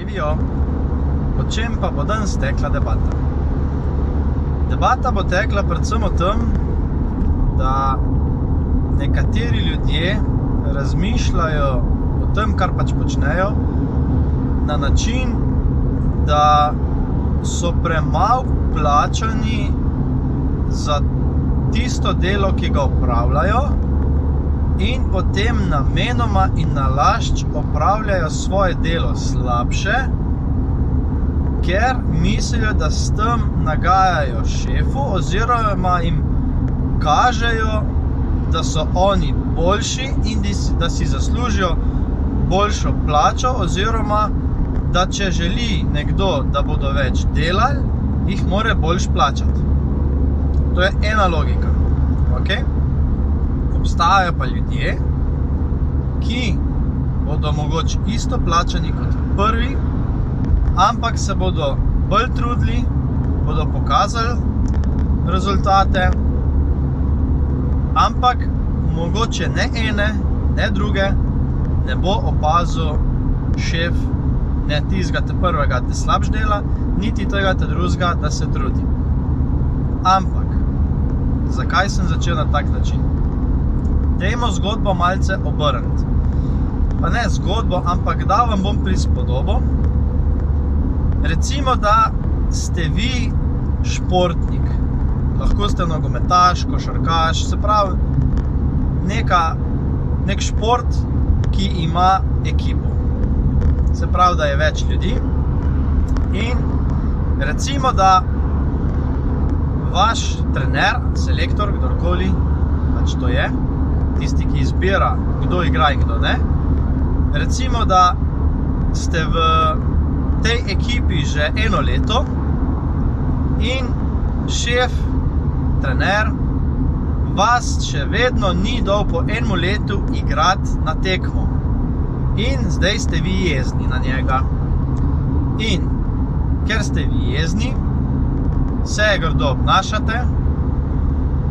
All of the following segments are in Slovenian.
Živijo. O čem pa bo danes tekla debata? Debata bo tekla predvsem o tem, da nekateri ljudje razmišljajo o tem, kar pač počnejo, na način, da so premalo plačani za tisto delo, ki ga opravljajo, in potem namenoma in nalašč opravljajo svoje delo slabše, ker mislijo, da s tem nagajajo šefu oziroma jim kažejo, da so oni boljši in da si zaslužijo boljšo plačo oziroma da če želi nekdo, da bodo več delali, jih mora boljš plačati. To je ena logika. Okay? Obstajajo pa ljudje, ki bodo mogoče isto plačani kot prvi, ampak se bodo bolj trudili, bodo pokazali rezultate, ampak mogoče ne ene, ne druge, ne bo opazil šef, ne tistega te prvega, da slabš dela, niti tega te drugega, da se trudi. Ampak, zakaj sem začel na tak način? Dajmo zgodbo malce obrniti. Pa ne zgodbo, ampak da vam bom prispodobo. Recimo, da ste vi športnik. Lahko ste nogometaš, košarkaš, se pravi nek šport, ki ima ekipo. Se pravi, da je več ljudi. In recimo, da vaš trener, selektor, kdorkoli, pač to je, tisti, ki izbira, kdo igra in kdo ne. Recimo, da ste v tej ekipi že eno leto in šef, trener, vas še vedno ni dal po enem letu igrati na tekmo. In zdaj ste vi jezni na njega. In ker ste vi jezni, se grdo obnašate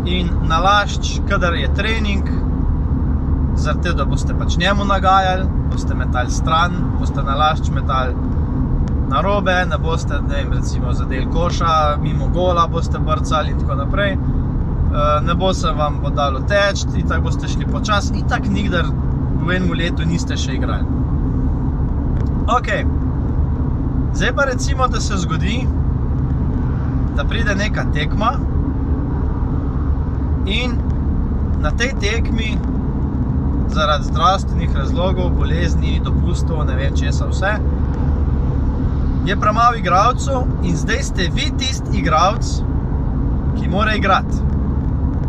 in nalašč, kadar je trening, zaradi da boste pač njemu nagajali, boste metali stran, boste nalašč metali narobe, ne boste, recimo, zadeli koša, mimo gola boste brcali in tako naprej, ne bo se vam dalo teči, in tako boste šli počas, in tako nikdar v enem letu niste še igrali. Ok, zdaj pa recimo, da se zgodi, da pride neka tekma in na tej tekmi zaradi zdravstvenih razlogov, bolezni, dopustov, ne vem česa vse, je premalo igralcev in zdaj ste vi tisti igralec, ki mora igrati.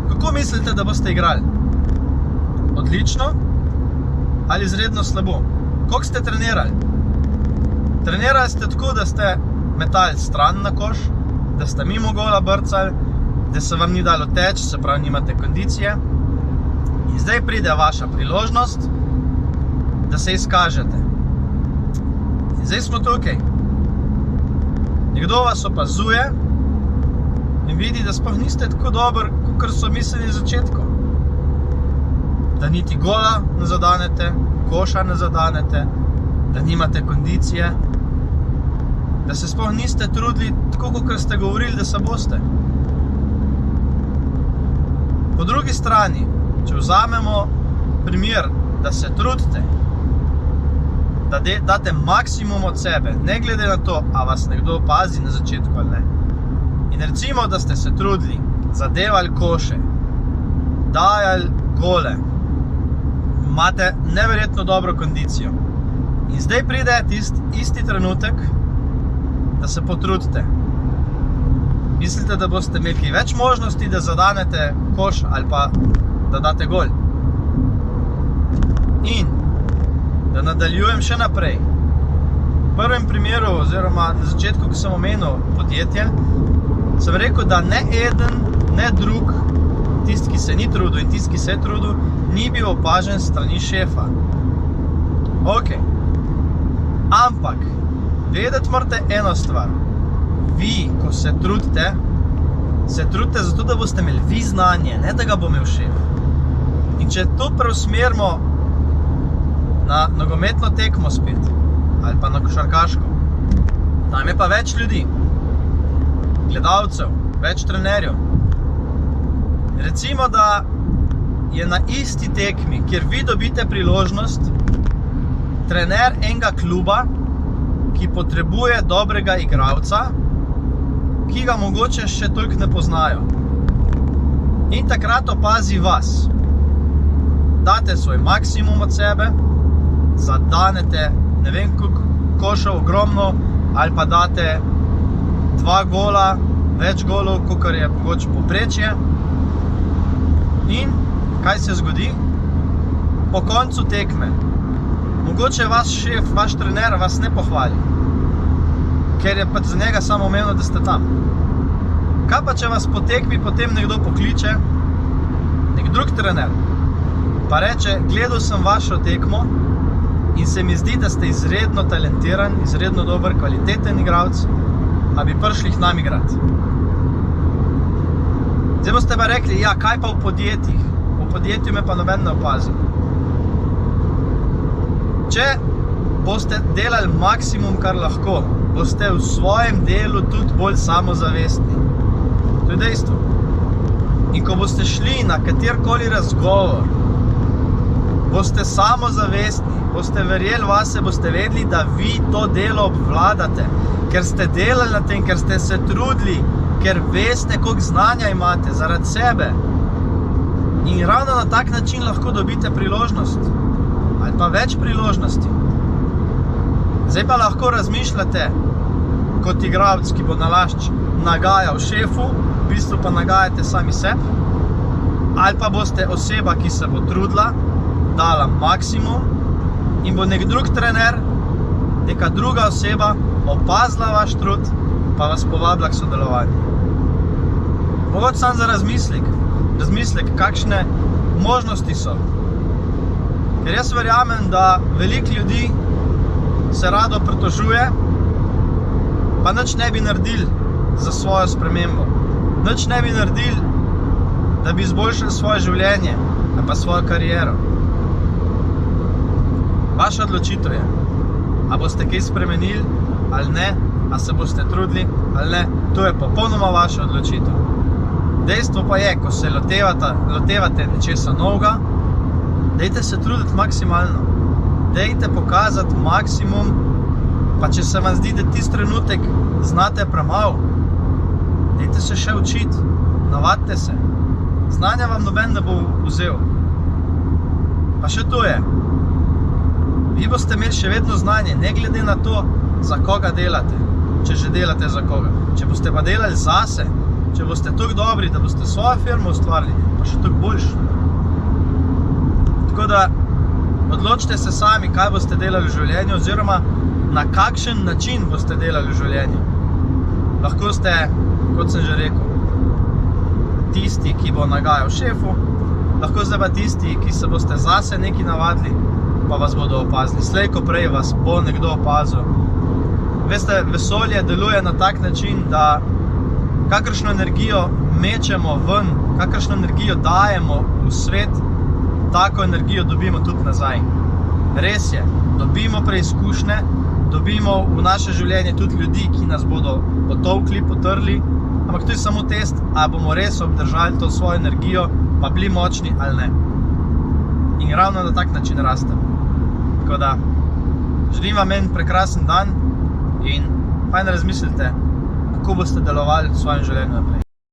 Kako mislite, da boste igrali? Odlično ali izredno slabo? Koliko ste trenirali? Trenirali ste tako, da ste metali stran na koš, da ste mimo gola brcali, da se vam ni dalo teči, se pravi, nimate kondicije. In zdaj pride vaša priložnost, da se izkažete. In zdaj smo tukaj. Nekdo vas opazuje in vidi, da sploh niste tako dober, kakor so mislili na začetku. Da niti gola ne zadanete, koša ne zadanete, da nimate kondicije, da se sploh niste trudili tako, kakor ste govorili, da se boste. Po drugi strani, če vzamemo primer, da se trudite, da date maksimum od sebe, ne glede na to, a vas nekdo opazi na začetku ali ne. In recimo, da ste se trudili, zadevali koše, dajali gole, imate neverjetno dobro kondicijo. In zdaj pride isti trenutek, da se potrudite. Mislite, da boste imeli več možnosti, da zadanete koš ali pa da date gol. In da nadaljujem še naprej. V prvem primeru, oziroma na začetku, ko sem omenil podjetje, sem rekel, da ne eden, ne drug, tisti, ki se ni trudil in tisti, ki se je trudil, ni bil opažen strani šefa. Ok. Ampak, vedeti morate eno stvar. Vi, ko se trudite zato, da boste imeli vi znanje, ne da ga bo imel šef. In če to preusmerimo na nogometno tekmo spet, ali pa na košarkaško. Tam je pa več ljudi, gledalcev, več trenerjev. Recimo, da je na isti tekmi, kjer vi dobite priložnost, trener enega kluba, ki potrebuje dobrega igralca, ki ga mogoče še toliko ne poznajo. In takrat opazi vas. Date svoj maksimum od sebe, zadanete ne vem koliko košev ogromno, ali pa date 2 gola, več golov, kakor je mogoče povprečje. In kaj se zgodi? Po koncu tekme mogoče vaš šef, vaš trener vas ne pohvali, ker je pač za njega samo omenil, da ste tam. Kaj pa, če vas po tekmi potem nekdo pokliče, nek drug trener, pa reče, gledal sem vašo tekmo in se mi zdi, da ste izredno talentiran, izredno dober, kvaliteten igralec, a bi prišli k nam igrati. Zdaj boste pa rekli, ja, kaj pa v podjetjih? V podjetju me pa noben ne opazi. Če boste delali maksimum, kar lahko, boste v svojem delu tudi bolj samozavestni. To je dejstvo. In ko boste šli na katerkoli razgovor, boste samozavestni, boste verjeli vase, boste vedeli, da vi to delo obvladate, ker ste delali na tem, ker ste se trudili, ker veste, koliko znanja imate zaradi sebe. In ravno na tak način lahko dobite priložnost. Ali pa več priložnosti. Zdaj pa lahko razmišljate kot igralec, ki bo nalašč nagajal šefu, v bistvu pa nagajate sami sebi, ali pa boste oseba, ki se bo trudila, dala maksimum in bo nek drug trener, neka druga oseba opazila vaš trud, pa vas povabila k sodelovanju. Mogoče samo za razmislek, kakšne možnosti so. Ker jaz verjamem, da veliko ljudi se rado pritožuje, pa nič ne bi naredili za svojo spremembo. Nič ne bi naredili, da bi izboljšali svoje življenje ali pa svojo kariero. Vaša odločitev je, a boste kaj spremenili ali ne, a se boste trudili ali ne, to je popolnoma vaša odločitev. Dejstvo pa je, ko se lotevate nečesa novega, dajte se truditi maksimalno. Dajte pokazati maksimum, pa če se vam zdi, da tisti trenutek znate premalo, dajte se še učiti, navadite se. Znanja vam noben ne bo vzel. Pa še to je. Vi boste imeli še vedno znanje, ne glede na to, za koga delate, če že delate za koga. Če boste pa delali zase, če boste toliko dobri, da boste svojo firmo ustvarili, pa še toliko boljši. Tako da, odločite se sami, kaj boste delali v življenju, oziroma na kakšen način boste delali v življenju. Lahko ste, kot sem že rekel, tisti, ki bo nagajal šefu, lahko ste pa tisti, ki se boste zase nekaj navadili, pa vas bodo opazili. Slej ko prej vas bo nekdo opazil. Veste, vesolje deluje na tak način, da kakršno energijo mečemo ven, kakršno energijo dajemo v svet, tako energijo dobimo tudi nazaj. Res je, dobimo preizkušnje, dobimo v naše življenje tudi ljudi, ki nas bodo potovkli, potrli, ampak to je samo test, ali bomo res obdržali to svojo energijo, pa bili močni ali ne. In ravno na tak način rastemo. Tako da, želim vam en prekrasen dan in fajn razmislite, kako boste delovali v svojem življenju naprej.